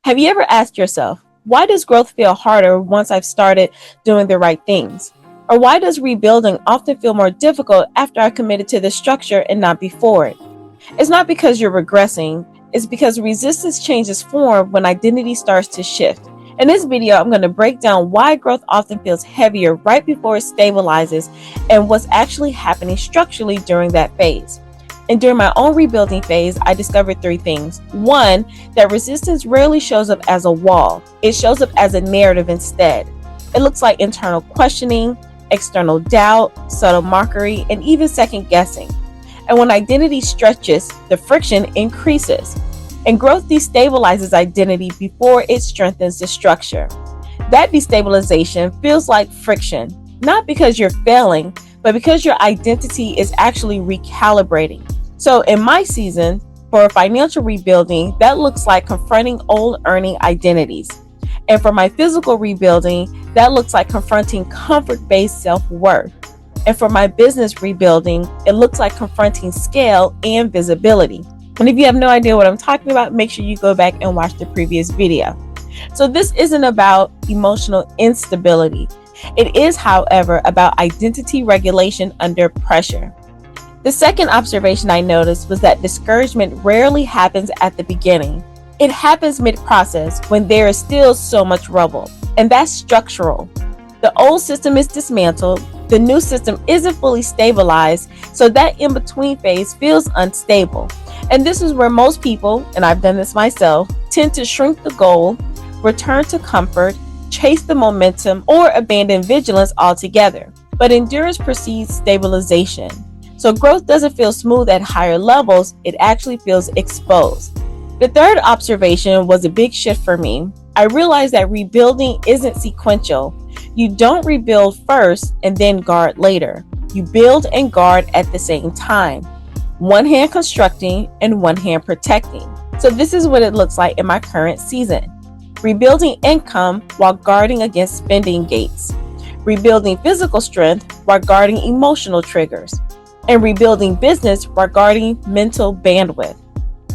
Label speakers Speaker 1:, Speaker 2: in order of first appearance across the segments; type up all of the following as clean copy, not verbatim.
Speaker 1: Have you ever asked yourself, why does growth feel harder once I've started doing the right things? Or why does rebuilding often feel more difficult after I committed to the structure and not before it? It's not because you're regressing, it's because resistance changes form when identity starts to shift. In this video, I'm going to break down why growth often feels heavier right before it stabilizes and what's actually happening structurally during that phase. And during my own rebuilding phase, I discovered three things. One, that resistance rarely shows up as a wall. It shows up as a narrative instead. It looks like internal questioning, external doubt, subtle mockery, and even second guessing. And when identity stretches, the friction increases. And growth destabilizes identity before it strengthens the structure. That destabilization feels like friction, not because you're failing, but because your identity is actually recalibrating. So in my season, for financial rebuilding, that looks like confronting old earning identities. And for my physical rebuilding, that looks like confronting comfort-based self-worth. And for my business rebuilding, it looks like confronting scale and visibility. And if you have no idea what I'm talking about, make sure you go back and watch the previous video. So this isn't about emotional instability. It is, however, about identity regulation under pressure. The second observation I noticed was that discouragement rarely happens at the beginning. It happens mid-process when there is still so much rubble, and that's structural. The old system is dismantled, the new system isn't fully stabilized, so that in-between phase feels unstable. And this is where most people, and I've done this myself, tend to shrink the goal, return to comfort, chase the momentum, or abandon vigilance altogether. But endurance precedes stabilization. So growth doesn't feel smooth at higher levels, it actually feels exposed. The third observation was a big shift for me. I realized that rebuilding isn't sequential. You don't rebuild first and then guard later. You build and guard at the same time. One hand constructing and one hand protecting. So this is what it looks like in my current season. Rebuilding income while guarding against spending gates. Rebuilding physical strength while guarding emotional triggers. And rebuilding business while guarding mental bandwidth.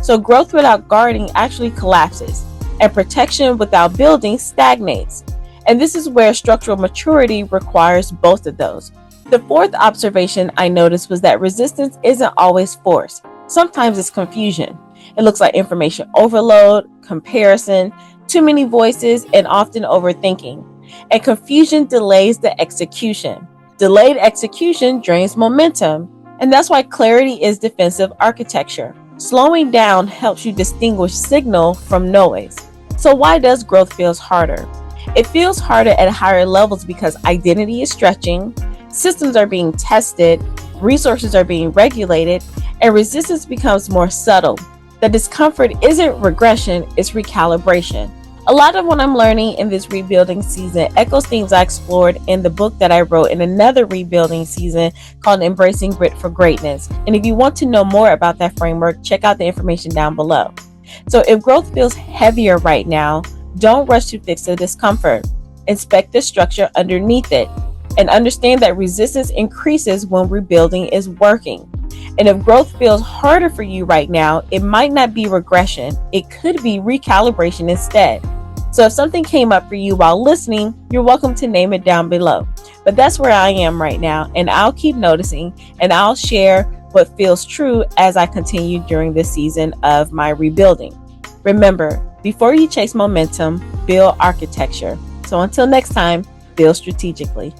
Speaker 1: So growth without guarding actually collapses, and protection without building stagnates. And this is where structural maturity requires both of those. The fourth observation I noticed was that resistance isn't always force. Sometimes it's confusion. It looks like information overload, comparison, too many voices, and often overthinking. And confusion delays the execution. Delayed execution drains momentum. And that's why clarity is defensive architecture. Slowing down helps you distinguish signal from noise. So why does growth feel harder? It feels harder at higher levels because identity is stretching, systems are being tested, resources are being regulated, and resistance becomes more subtle. The discomfort isn't regression, it's recalibration. A lot of what I'm learning in this rebuilding season echoes themes I explored in the book that I wrote in another rebuilding season called Embracing Grit for Greatness. And if you want to know more about that framework, check out the information down below. So if growth feels heavier right now, don't rush to fix the discomfort. Inspect the structure underneath it and understand that resistance increases when rebuilding is working. And if growth feels harder for you right now, it might not be regression. It could be recalibration instead. So if something came up for you while listening, you're welcome to name it down below. But that's where I am right now, and I'll keep noticing, and I'll share what feels true as I continue during this season of my rebuilding. Remember, before you chase momentum, build architecture. So until next time, build strategically.